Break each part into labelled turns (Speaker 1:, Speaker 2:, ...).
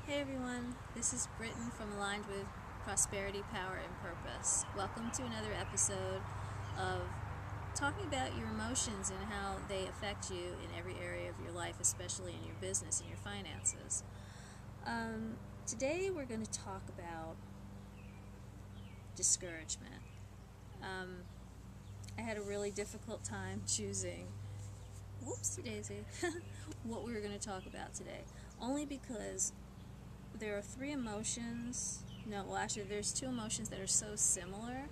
Speaker 1: Hey everyone, this is Britton from Aligned with Prosperity, Power, and Purpose. Welcome to another episode of talking about your emotions and how they affect you in every area of your life, especially in your business and your finances. Today we're going to talk about discouragement. I had a really difficult time choosing, whoopsie daisy, what we were going to talk about today, only because there are three emotions. No, well, actually, there's two emotions that are so similar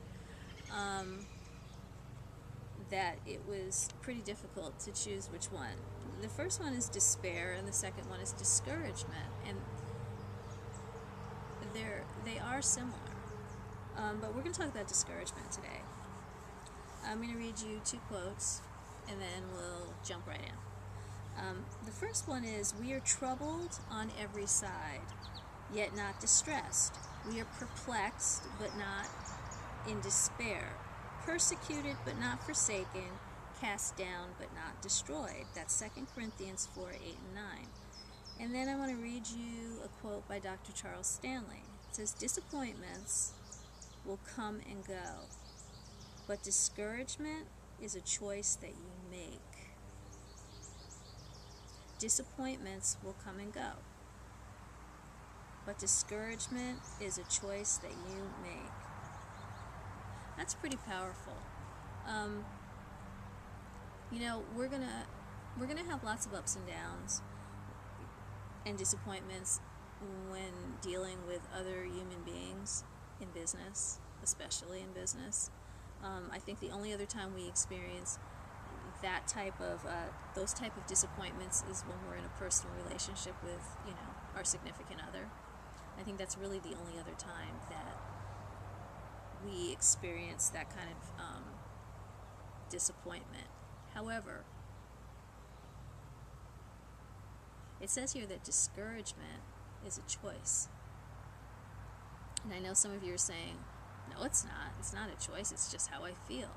Speaker 1: that it was pretty difficult to choose which one. The first one is despair, and the second one is discouragement, and they are similar. But we're going to talk about discouragement today. I'm going to read you two quotes, and then we'll jump right in. The first one is, "We are troubled on every side, yet not distressed. We are perplexed, but not in despair. Persecuted, but not forsaken. Cast down, but not destroyed." That's 2 Corinthians 4, 8, and 9. And then I want to read you a quote by Dr. Charles Stanley. It says, "Disappointments will come and go, but discouragement is a choice that you make." Disappointments will come and go, but discouragement is a choice that you make. That's pretty powerful. We're gonna have lots of ups and downs and disappointments when dealing with other human beings in business, especially in business. I think the only other time we experience that those type of disappointments is when we're in a personal relationship with, our significant other. I think that's really the only other time that we experience that kind of disappointment. However, it says here that discouragement is a choice. And I know some of you are saying, no, it's not. It's not a choice. It's just how I feel.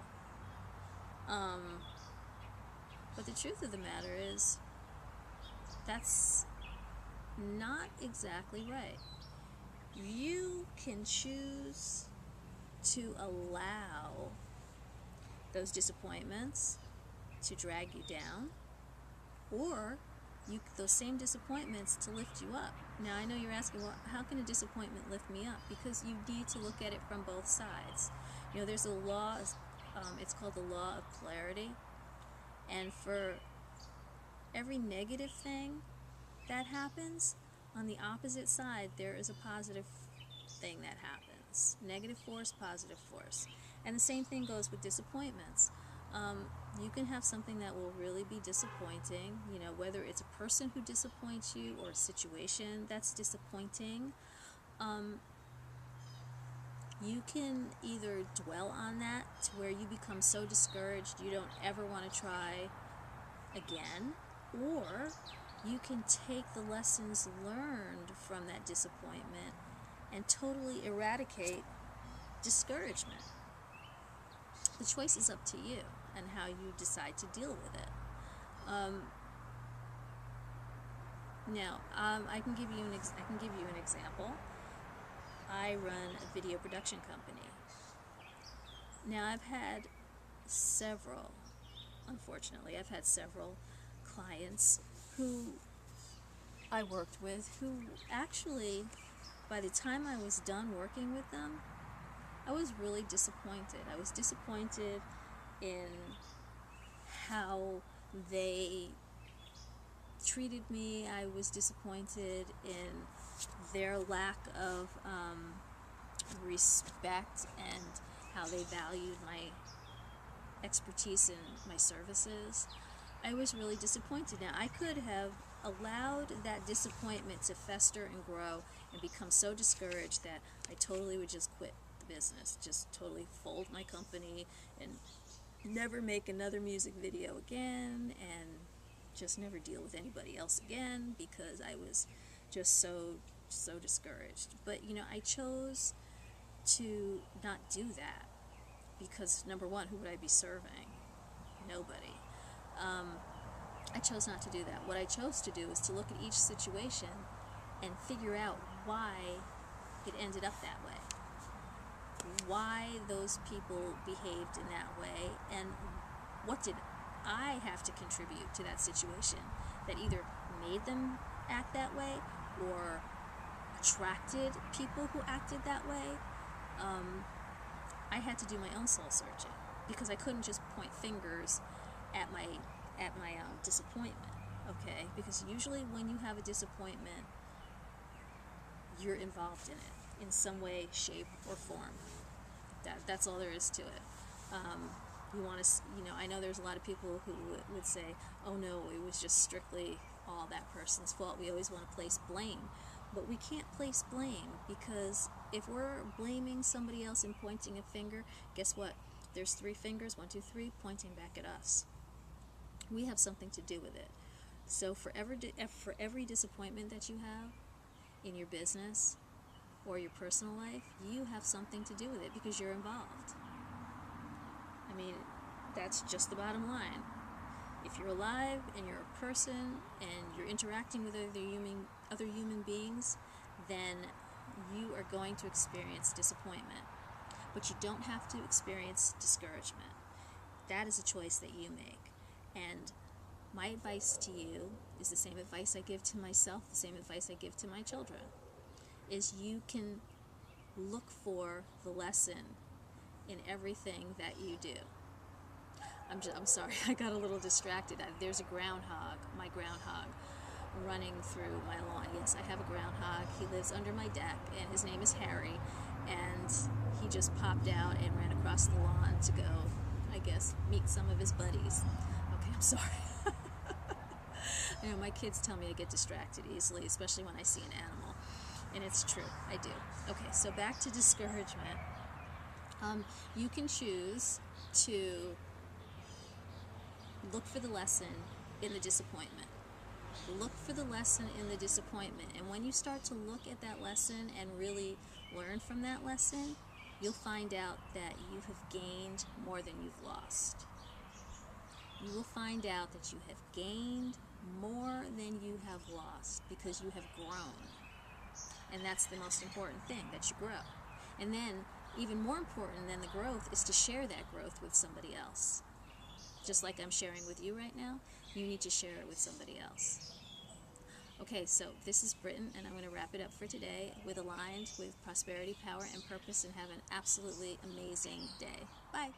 Speaker 1: But the truth of the matter is, that's not exactly right. You can choose to allow those disappointments to drag you down, or those same disappointments to lift you up. Now, I know you're asking, well, how can a disappointment lift me up? Because you need to look at it from both sides. There's a law, it's called the law of polarity, and for every negative thing that happens, on the opposite side, there is a positive thing that happens. Negative force, positive force. And the same thing goes with disappointments. You can have something that will really be disappointing, whether it's a person who disappoints you or a situation that's disappointing. You can either dwell on that to where you become so discouraged you don't ever want to try again, or you can take the lessons learned from that disappointment and totally eradicate discouragement. The choice is up to you and how you decide to deal with it. Now, I can give you an example. I run a video production company. Now, unfortunately, I've had several clients who I worked with who actually, by the time I was done working with them, I was really disappointed. I was disappointed in how they treated me. I was disappointed in their lack of respect and how they valued my expertise and my services. I was really disappointed. Now, I could have allowed that disappointment to fester and grow and become so discouraged that I totally would just quit the business, just totally fold my company and never make another music video again, and just never deal with anybody else again because I was just so discouraged. But I chose to not do that because, number one, who would I be serving? Nobody. I chose not to do that. What I chose to do is to look at each situation and figure out why it ended up that way. Why those people behaved in that way, and what did I have to contribute to that situation that either made them act that way or attracted people who acted that way. I had to do my own soul searching because I couldn't just point fingers at my disappointment. Okay, because usually when you have a disappointment, you're involved in it in some way, shape, or form. That's all there is to it. You want to, I know there's a lot of people who would say, oh no, it was just strictly all that person's fault. We always want to place blame. But we can't place blame, because if we're blaming somebody else and pointing a finger, guess what? There's 3 fingers, 1, 2, 3, pointing back at us. We have something to do with it. So for every disappointment that you have in your business or your personal life, you have something to do with it because you're involved. I mean, that's just the bottom line. If you're alive and you're a person and you're interacting with other human beings, then you are going to experience disappointment. But you don't have to experience discouragement. That is a choice that you make. And my advice to you is the same advice I give to myself, the same advice I give to my children, is you can look for the lesson in everything that you do. I'm sorry, I got a little distracted. There's a groundhog, my groundhog, running through my lawn. Yes, I have a groundhog. He lives under my deck, and his name is Harry, and he just popped out and ran across the lawn to go, I guess, meet some of his buddies. Okay, I'm sorry. My kids tell me to get distracted easily, especially when I see an animal, and it's true, I do. Okay, so back to discouragement. You can choose to look for the lesson in the disappointment. Look for the lesson in the disappointment, and when you start to look at that lesson and really learn from that lesson, you'll find out that you have gained more than you've lost. You will find out that you have gained more than you have lost because you have grown. And that's the most important thing, that you grow. And then, even more important than the growth is to share that growth with somebody else. Just like I'm sharing with you right now, you need to share it with somebody else. Okay, so this is Britton, and I'm going to wrap it up for today with Aligned with Prosperity, Power, and Purpose, and have an absolutely amazing day. Bye.